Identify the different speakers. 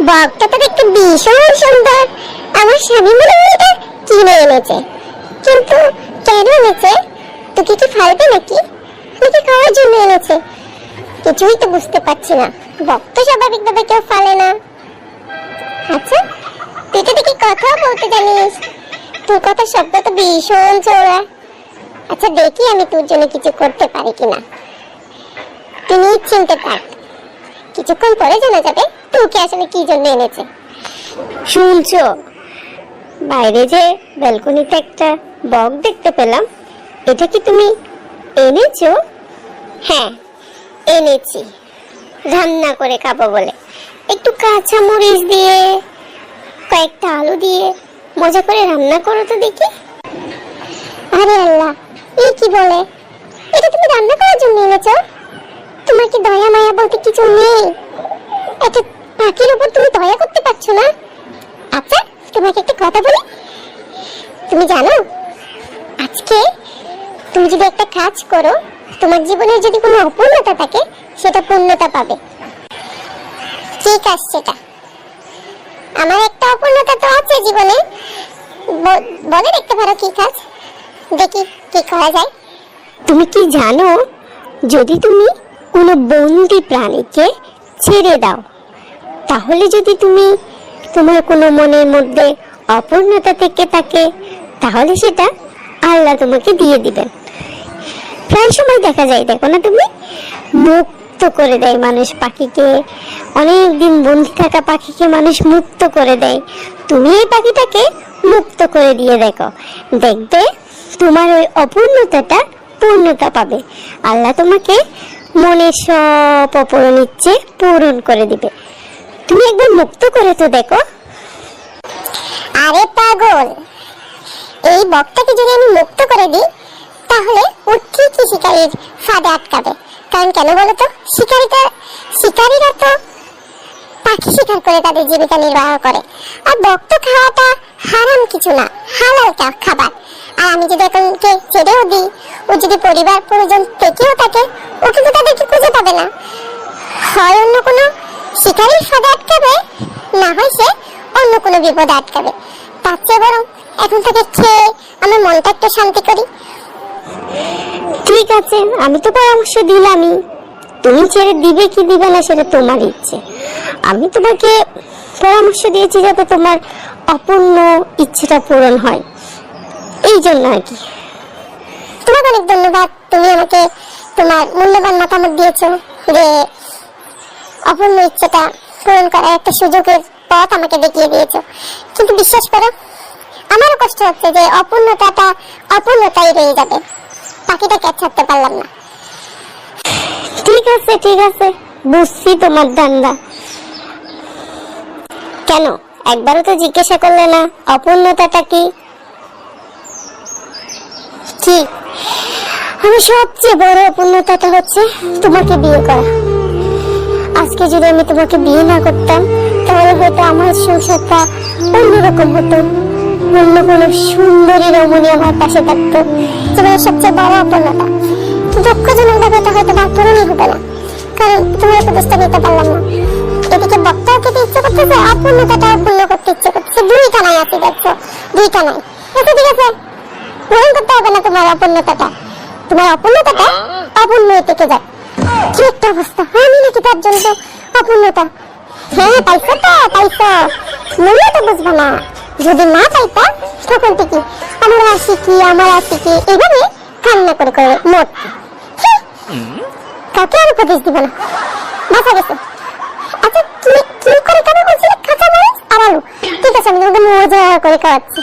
Speaker 1: বকটা তো দেখতে ভীষণ সুন্দর। আমার স্বামী মনে হয় এটা কিনে এনেছে, কিন্তু কেন এনেছে? তোকে কি ফালবে নাকি নাকি খাওয়ার জন্য এনেছে? কিছুই তো বুঝতে পারছি না। বক তো স্বাভাবিকভাবে কেউ ফালে না। আচ্ছা, তুই তো দেখি কথা বলতে জানিস, তোর কথা শব্দ তো ভীষণ চওড়া। আচ্ছা দেখি আমি তোর জন্য কিছু করতে পারি কিনা। তুই নিশ্চিন্তে থাক, কিছুক্ষণ পরে জানা যাবে তোকে আসলে কি জন্য এনেছে।
Speaker 2: শুনছো, বাইরে যে ব্যালকনিতে একটা বক দেখতে পেলাম, এটা কি তুমি এনেছো?
Speaker 1: হ্যাঁ এনেছি, রান্না করে খাবো বলে। একটু কাঁচা মরিচ দিয়ে, কয়েকটা আলু দিয়ে মজা করে রান্না করো তো দেখি। আরে আল্লাহ, এই কি বলে? এটা তুমি রান্না করার জন্য এনেছো? তোমার কি দয়া মায়া বলতে কিছু নেই? একটা পাখির উপর তুমি দয়া করতে পারছো না? আচ্ছা তোমাকে একটা কথা বলি, তুমি জানো আজকে তুমি যদি একটা কাজ করো, তোমার জীবনে যদি কোনো অপূর্ণতা থাকে সেটা পূর্ণতা পাবে। কি কাজ সেটা? আমার একটা অপূর্ণতা তো আছে জীবনে, বলে দেখতে পারো কি কাজ, দেখি কি করা যায়।
Speaker 2: তুমি কি জানো, যদি তুমি কোনো বন্দি প্রাণীকে ছেড়ে দাও, তাহলে যদি তুমি তোমার কোনো মনের মধ্যে অপূর্ণতা থেকে থাকে, তাহলে সেটা আল্লাহ তোমাকে দিয়ে দিবেন। প্রায় সময় দেখা যায়, দেখো না তুমি, মুক্ত করে দেয় মানুষ পাখিকে, অনেক দিন বন্দি থাকা পাখিকে মানুষ মুক্ত করে দেয়। তুমি এই পাখিটাকে মুক্ত করে দিয়ে দেখো, দেখবে তোমার ওই অপূর্ণতাটা পূর্ণতা পাবে। আল্লাহ তোমাকে মনের সব অপূরণ ইচ্ছে পূরণ করে দিবে। তুমি একবার মুক্ত করে তো দেখো।
Speaker 1: আরে পাগল, এই বকটাকে যদি আমি মুক্ত করে দিই তাহলে ও ঠিকই শিকারীর ফাঁদে আটকাবে। কারণ কেন বলতো, শিকারীরা তো পাখি শিকার করে তাদের জীবিকা নির্বাহ করে, আর বক তো খাওয়াটা হারাম কিছু না, হালাল খাবার। আর আমি যদি এখন ছেড়েও দিই, ও যদি পরিবার পরিজন থেকেও থাকে, ও কিন্তু তাদেরকে খুঁজে পাবে না। হয় অন্য কোনো শিকারীর ফাঁদে আটকাবে, না হয় সে অন্য কোনো বিপদে আটকাবে। তার চেয়ে বরং এখন থেকে খেয়ে আমার মনটা একটু শান্তি করি।
Speaker 2: ঠিক আছে, আমি তো পরামর্শ দিলামই, তুমি ছেড়ে দিবে কি দিবে না সেটা তোমার ইচ্ছে। আমি তোমাকে পরামর্শ দিয়েছি যাতে তোমার অপূর্ণ ইচ্ছেটা পূরণ হয়, এই জন্য আর কি।
Speaker 1: তোমাকে অনেক ধন্যবাদ, তুমি আমাকে তোমার মূল্যবান মতামত দিয়েছো, যে অপূর্ণ ইচ্ছেটা পূরণ করার একটা সুযোগের পথ আমাকে দেখিয়ে দিয়েছো। কিন্তু বিশ্বাস করো, আমারও কষ্ট হচ্ছে যে অপূর্ণতাই রয়ে যাবে, পাখিটাকে ছাড়তে পারলাম না।
Speaker 2: ঠিক আছে ঠিক আছে, বুঝছি তোমার ধান্দা। কেন একবারও তো জিজ্ঞাসা করলে না অপূর্ণতাটা কি?
Speaker 1: কি?
Speaker 2: আমার সবচেয়ে বড় অপূর্ণতাটা হচ্ছে তোমাকে বিয়ে করা। আজকে যদি আমি তোমাকে বিয়ে না করতাম, তাহলে হয়তো আমার সংসারটা অন্যরকম হতো, অন্য কোনো সুন্দরী রমণী আমার পাশে থাকতো।
Speaker 1: জীবনের সবচেয়ে বড় অপূর্ণতা, দুঃখজনক ভাবে এটা হয়তো বা পূরণই হবে না, কারণ তোমার উপদেশটা নিতে পারলাম না। এদিকে বক্তাও খেতে ইচ্ছে করতেছে, অপূর্ণতাটাও পূর্ণ করতে ইচ্ছে করতেছে, দুইটা নাই আছে, দেখছো দুইটা নাই। আচ্ছা ঠিক আছে, পূরণ করতে হবে না তোমার অপূর্ণতাটা, তোমার অপূর্ণতাটা অপূর্ণই থেকে যায়। কি একটা অবস্থা, আমি নাকি তার জন্য অপূর্ণতা। হ্যাঁ পাইছো তো, পাইছো, মূল্য তো বুঝবো না। যদি না পাইতা তখন থেকে আমার আশিকি এভাবে কান্না করে করে মোট কাউকে আর উপদেশ দিব না, বাঁচা গেছে। আচ্ছা তুমি কি করে কেন বলছিলে কাঁচা মরিচ আর আলু? ঠিক আছে, আমি তোমাকে মজা করে খাওয়াচ্ছি।